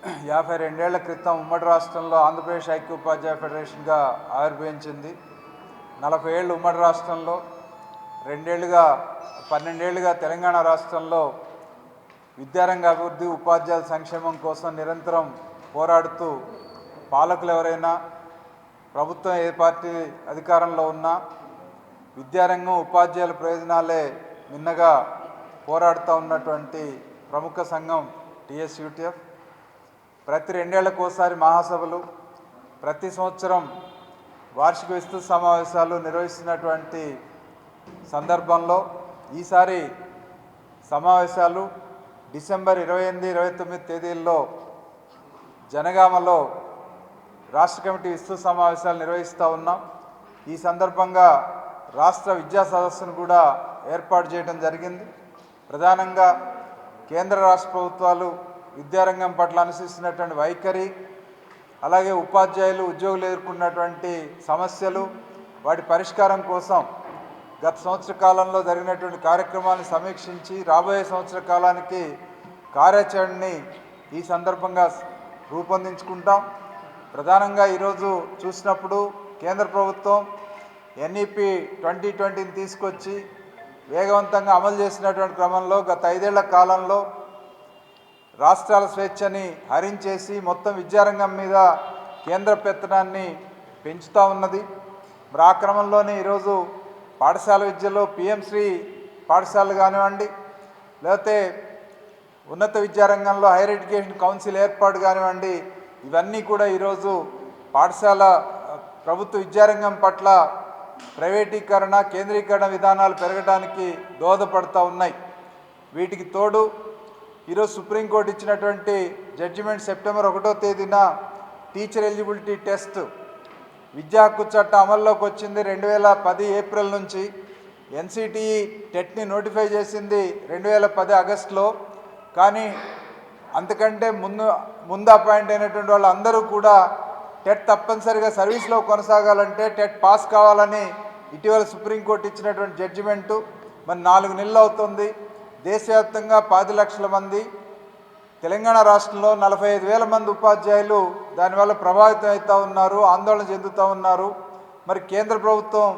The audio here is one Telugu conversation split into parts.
52 ఏళ్ల క్రితం ఉమ్మడి రాష్ట్రంలో ఆంధ్రప్రదేశ్ ఐక్య ఉపాధ్యాయ ఫెడరేషన్గా ఆవిర్భవించింది. 40 ఏళ్ళు ఉమ్మడి రాష్ట్రంలో, 12 ఏళ్ళుగా తెలంగాణ రాష్ట్రంలో విద్యారంగ అభివృద్ధి, ఉపాధ్యాయుల సంక్షేమం కోసం నిరంతరం పోరాడుతూ పాలకులు ఎవరైనా, ప్రభుత్వం ఏ పార్టీ అధికారంలో ఉన్నా విద్యారంగం, ఉపాధ్యాయుల ప్రయోజనాలే మిన్నగా పోరాడుతూ ఉన్నటువంటి ప్రముఖ సంఘం టీఎస్యూటీఎఫ్. ప్రతి 2 ఏళ్లకోసారి మహాసభలు, ప్రతి సంవత్సరం వార్షిక విస్తృత సమావేశాలు నిర్వహిస్తున్నటువంటి సందర్భంలో ఈసారి సమావేశాలు డిసెంబర్ 28, 29 తేదీల్లో జనగామలో రాష్ట్ర కమిటీ విస్తృత సమావేశాలు నిర్వహిస్తూ ఉన్నాం. ఈ సందర్భంగా రాష్ట్ర విద్యా సదస్సును కూడా ఏర్పాటు చేయడం జరిగింది. ప్రధానంగా కేంద్ర రాష్ట్ర ప్రభుత్వాలు విద్యారంగం పట్ల అనుసరిస్తున్నటువంటి వైఖరి, అలాగే ఉపాధ్యాయులు, ఉద్యోగులు ఎదుర్కొన్నటువంటి సమస్యలు, వాటి పరిష్కారం కోసం గత సంవత్సర కాలంలో జరిగినటువంటి కార్యక్రమాలను సమీక్షించి రాబోయే సంవత్సర కాలానికి కార్యాచరణని ఈ సందర్భంగా రూపొందించుకుంటాం. ప్రధానంగా ఈరోజు చూసినప్పుడు కేంద్ర ప్రభుత్వం ఎన్ఈపి 2020ని తీసుకొచ్చి వేగవంతంగా అమలు చేసినటువంటి క్రమంలో గత 5 ఏళ్ల కాలంలో రాష్ట్రాల స్వేచ్ఛని హరించేసి మొత్తం విద్యారంగం మీద కేంద్ర పెత్తనాన్ని పెంచుతూ ఉన్నది. మరి ఆ క్రమంలోనే ఈరోజు పాఠశాల విద్యలో పిఎంశ్రీ పాఠశాలలు కానివ్వండి, లేకపోతే ఉన్నత విద్యారంగంలో హైయర్ ఎడ్యుకేషన్ కౌన్సిల్ ఏర్పాటు కానివ్వండి, ఇవన్నీ కూడా ఈరోజు పాఠశాల ప్రభుత్వ విద్యారంగం పట్ల ప్రైవేటీకరణ, కేంద్రీకరణ విధానాలు పెరగడానికి దోహదపడుతూ ఉన్నాయి. వీటికి తోడు ఈరోజు సుప్రీంకోర్టు ఇచ్చినటువంటి జడ్జిమెంట్ సెప్టెంబర్ 1వ తేదీన టీచర్ ఎలిజిబిలిటీ టెస్ట్ విద్యా హక్కు చట్టం అమల్లోకి వచ్చింది 2010 ఏప్రిల్ నుంచి. ఎన్సిటిఈ టెట్ని నోటిఫై చేసింది 2010 ఆగస్టులో. కానీ అంతకంటే ముందు అపాయింట్ అయినటువంటి వాళ్ళందరూ కూడా టెట్ తప్పనిసరిగా సర్వీస్లో కొనసాగాలంటే టెట్ పాస్ కావాలని ఇటీవల సుప్రీంకోర్టు ఇచ్చినటువంటి జడ్జిమెంటు మరి 4 నెలలు అవుతుంది. దేశవ్యాప్తంగా 10 లక్షల మంది, తెలంగాణ రాష్ట్రంలో 45,000 మంది ఉపాధ్యాయులు దానివల్ల ప్రభావితం అవుతూ ఉన్నారు, ఆందోళన చెందుతూ ఉన్నారు. మరి కేంద్ర ప్రభుత్వం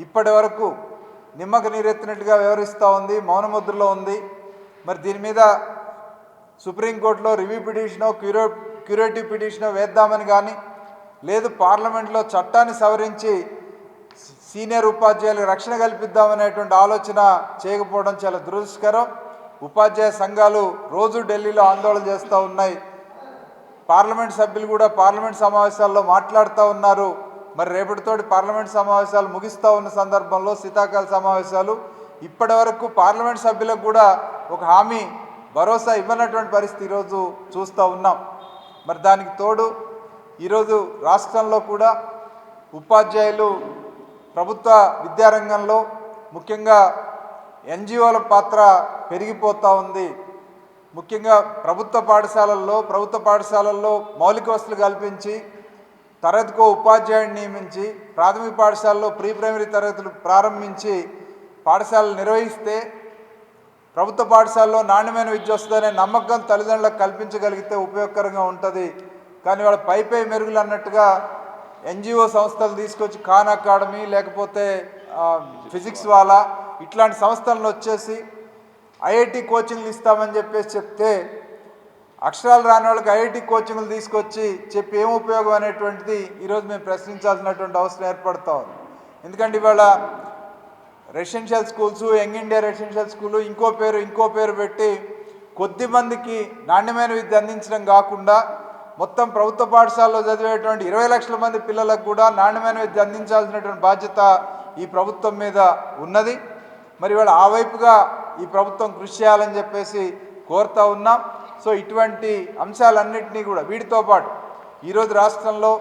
ఇప్పటి వరకు నిమ్మక నీరెత్తినట్టుగా వ్యవహరిస్తూ ఉంది, మౌనముద్రలో ఉంది. మరి దీని మీద సుప్రీంకోర్టులో రివ్యూ పిటిషనో క్యూరేటివ్ పిటిషనో వేద్దామని కానీ, లేదు పార్లమెంట్లో చట్టాన్ని సవరించి సీనియర్ ఉపాధ్యాయులకు రక్షణ కల్పిద్దామనేటువంటి ఆలోచన చేయకపోవడం చాలా దురదృష్టకరం. ఉపాధ్యాయ సంఘాలు రోజు ఢిల్లీలో ఆందోళన చేస్తూ ఉన్నాయి. పార్లమెంట్ సభ్యులు కూడా పార్లమెంట్ సమావేశాల్లో మాట్లాడుతూ ఉన్నారు. మరి రేపటితోటి పార్లమెంట్ సమావేశాలు ముగిస్తూ ఉన్న సందర్భంలో శీతాకాల సమావేశాలు ఇప్పటి వరకు పార్లమెంట్ సభ్యులకు కూడా ఒక హామీ, భరోసా ఇవ్వనటువంటి పరిస్థితి ఈరోజు చూస్తూ ఉన్నాం. మరి దానికి తోడు ఈరోజు రాష్ట్రంలో కూడా ఉపాధ్యాయులు ప్రభుత్వ విద్యారంగంలో ముఖ్యంగా ఎన్జిఓల పాత్ర పెరిగిపోతూ ఉంది. ముఖ్యంగా ప్రభుత్వ పాఠశాలల్లో మౌలిక వసతులు కల్పించి తరగతికో ఉపాధ్యాయుడిని నియమించి ప్రాథమిక పాఠశాలలో ప్రీ ప్రైమరీ తరగతులు ప్రారంభించి పాఠశాలలు నిర్వహిస్తే ప్రభుత్వ పాఠశాలలో నాణ్యమైన విద్య వస్తుందనే నమ్మకం తల్లిదండ్రులకు కల్పించగలిగితే ఉపయోగకరంగా ఉంటుంది. కానీ వాళ్ళ పై మెరుగులు అన్నట్టుగా ఎన్జిఓ సంస్థలు తీసుకొచ్చి ఖాన్ అకాడమీ, లేకపోతే ఫిజిక్స్ వాలా ఇట్లాంటి సంస్థలను వచ్చేసి ఐఐటి కోచింగ్లు ఇస్తామని చెప్తే అక్షరాలు రాని వాళ్ళకి ఐఐటి కోచింగ్లు తీసుకొచ్చి చెప్పి ఏం ఉపయోగం అనేటువంటిది ఈరోజు మేము ప్రశ్నించాల్సినటువంటి అవసరం ఏర్పడుతూ ఉంది. ఎందుకంటే ఇవాళ residential schools, young India residential school ఇంకో పేరు పెట్టి కొద్ది మందికి నాణ్యమైన విద్య అందించడం కాకుండా మొత్తం ప్రభుత్వ పాఠశాలలో చదివేటువంటి 20 లక్షల మంది పిల్లలకు కూడా నాణ్యమైన విద్య అందించాల్సినటువంటి బాధ్యత ఈ ప్రభుత్వం మీద ఉన్నది. మరి ఇవాళ ఆ వైపుగా ఈ ప్రభుత్వం కృషి చేయాలని చెప్పేసి కోరుతూ ఉన్నాం. సో ఇటువంటి అంశాలన్నింటినీ కూడా వీటితో పాటు ఈరోజు రాష్ట్రంలో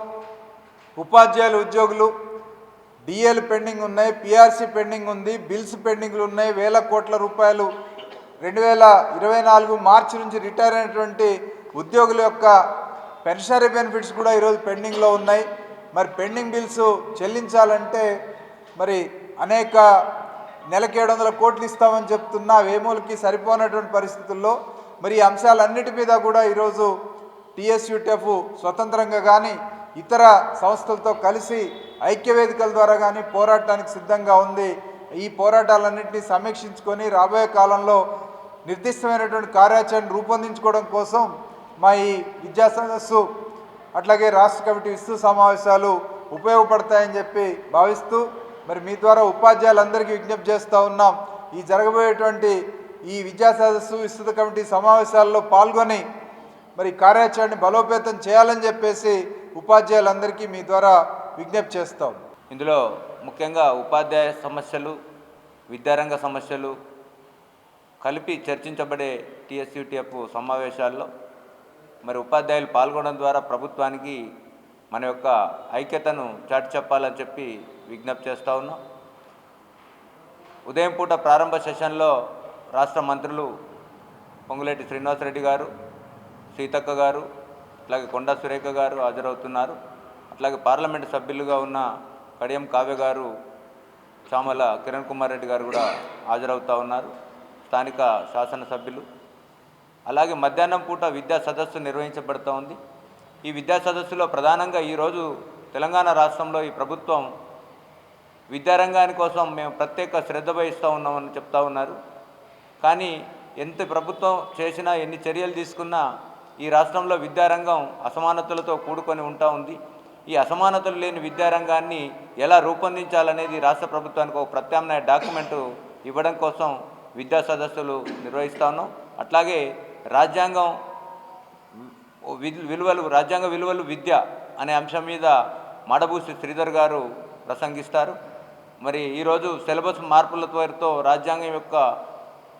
ఉపాధ్యాయులు, ఉద్యోగులు డిఏలు పెండింగ్ ఉన్నాయి, పిఆర్సీ పెండింగ్ ఉంది, బిల్స్ పెండింగ్లు ఉన్నాయి. వేల కోట్ల రూపాయలు 2024 మార్చి నుంచి రిటైర్ అయినటువంటి ఉద్యోగుల యొక్క పెన్షనరీ బెనిఫిట్స్ కూడా ఈరోజు పెండింగ్లో ఉన్నాయి. మరి పెండింగ్ బిల్స్ చెల్లించాలంటే మరి అనేక నెలకి 700 కోట్లు ఇస్తామని చెప్తున్నా వేమూలకి సరిపోనటువంటి పరిస్థితుల్లో మరి ఈ అంశాలన్నిటి మీద కూడా ఈరోజు టీఎస్యూటీఎఫ్ స్వతంత్రంగా కానీ ఇతర సంస్థలతో కలిసి ఐక్యవేదికల ద్వారా కానీ పోరాటానికి సిద్ధంగా ఉంది. ఈ పోరాటాలన్నింటినీ సమీక్షించుకొని రాబోయే కాలంలో నిర్దిష్టమైనటువంటి కార్యాచరణ రూపొందించుకోవడం కోసం మా ఈ విద్యా సదస్సు అట్లాగే రాష్ట్ర కమిటీ విస్తృత సమావేశాలు ఉపయోగపడతాయని చెప్పి భావిస్తూ మరి మీ ద్వారా ఉపాధ్యాయులందరికీ విజ్ఞప్తి చేస్తూ ఉన్నాం. ఈ జరగబోయేటువంటి ఈ విద్యా సదస్సు విస్తృత కమిటీ సమావేశాల్లో పాల్గొని మరి కార్యాచరణని బలోపేతం చేయాలని చెప్పేసి ఉపాధ్యాయులందరికీ మీ ద్వారా విజ్ఞప్తి చేస్తాం. ఇందులో ముఖ్యంగా ఉపాధ్యాయ సమస్యలు, విద్యారంగ సమస్యలు కలిపి చర్చించబడే టీఎస్యూటీఎఫ్ సమావేశాల్లో మరి ఉపాధ్యాయులు పాల్గొనడం ద్వారా ప్రభుత్వానికి మన యొక్క ఐక్యతను చాటి చెప్పాలని చెప్పి విజ్ఞప్తి చేస్తూ ఉన్నాం. ఉదయం పూట ప్రారంభ సెషన్లో రాష్ట్ర మంత్రులు పొంగులేటి శ్రీనివాసరెడ్డి గారు, సీతక్క గారు, అట్లాగే కొండా సురేఖ గారు హాజరవుతున్నారు. అట్లాగే పార్లమెంటు సభ్యులుగా ఉన్న కడియం కావ్య గారు, చామల కిరణ్ కుమార్ రెడ్డి గారు కూడా హాజరవుతూ ఉన్నారు, స్థానిక శాసనసభ్యులు. అలాగే మధ్యాహ్నం పూట విద్యా సదస్సు నిర్వహించబడుతూ ఉంది. ఈ విద్యా సదస్సులో ప్రధానంగా ఈరోజు తెలంగాణ రాష్ట్రంలో ఈ ప్రభుత్వం విద్యారంగాని కోసం మేము ప్రత్యేక శ్రద్ధ వహిస్తూ ఉన్నామని చెప్తా ఉన్నారు. కానీ ఎంత ప్రభుత్వం చేసినా, ఎన్ని చర్యలు తీసుకున్నా ఈ రాష్ట్రంలో విద్యారంగం అసమానతలతో కూడుకొని ఉంటా ఉంది. ఈ అసమానతలు లేని విద్యారంగాన్ని ఎలా రూపొందించాలనేది రాష్ట్ర ప్రభుత్వానికి ఒక ప్రత్యామ్నాయ డాక్యుమెంటు ఇవ్వడం కోసం విద్యా సదస్సులు నిర్వహిస్తా ఉన్నాం. అట్లాగే రాజ్యాంగ విలువలు విద్య అనే అంశం మీద మాడభూసి శ్రీధర్ గారు ప్రసంగిస్తారు. మరి ఈరోజు సిలబస్ మార్పులతో రాజ్యాంగం యొక్క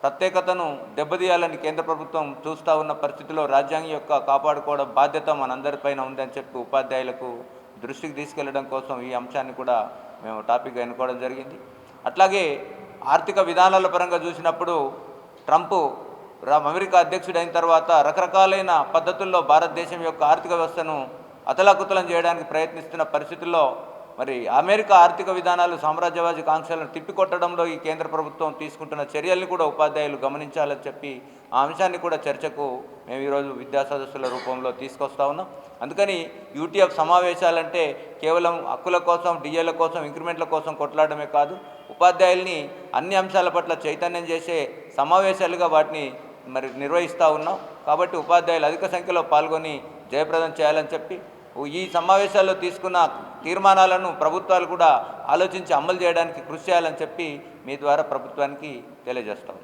ప్రత్యేకతను దెబ్బతీయాలని కేంద్ర ప్రభుత్వం చూస్తూ ఉన్న పరిస్థితిలో రాజ్యాంగం యొక్క కాపాడుకోవడం బాధ్యత మనందరిపైన ఉందని చెప్పి ఉపాధ్యాయులకు దృష్టికి తీసుకెళ్లడం కోసం ఈ అంశాన్ని కూడా మేము టాపిక్గా ఎన్నుకోవడం జరిగింది. అట్లాగే ఆర్థిక విధానాల పరంగా చూసినప్పుడు ట్రంప్ అమెరికా అధ్యక్షుడైన తర్వాత రకరకాలైన పద్ధతుల్లో భారతదేశం యొక్క ఆర్థిక వ్యవస్థను అతలాకుతలం చేయడానికి ప్రయత్నిస్తున్న పరిస్థితుల్లో మరి అమెరికా ఆర్థిక విధానాలు సామ్రాజ్యవాది కాంక్షలను తిప్పికొట్టడంలో ఈ కేంద్ర ప్రభుత్వం తీసుకుంటున్న చర్యల్ని కూడా ఉపాధ్యాయులు గమనించాలని చెప్పి ఆ అంశాన్ని కూడా చర్చకు మేము ఈరోజు విద్యా సదస్సుల రూపంలో తీసుకొస్తా ఉన్నాం. అందుకని యూటీఎఫ్ సమావేశాలంటే కేవలం హక్కుల కోసం, డిఏల కోసం, ఇంక్రిమెంట్ల కోసం కొట్లాడమే కాదు, ఉపాధ్యాయుల్ని అన్ని అంశాల పట్ల చైతన్యం చేసే సమావేశాలుగా వాటిని మరి నిర్వహిస్తూ ఉన్నాం. కాబట్టి ఉపాధ్యాయులు అధిక సంఖ్యలో పాల్గొని జయప్రదం చేయాలని చెప్పి ఈ సమావేశాల్లో తీసుకున్న తీర్మానాలను ప్రభుత్వాలు కూడా ఆలోచించి అమలు చేయడానికి కృషి చేయాలని చెప్పి మీ ద్వారా ప్రభుత్వానికి తెలియజేస్తాం.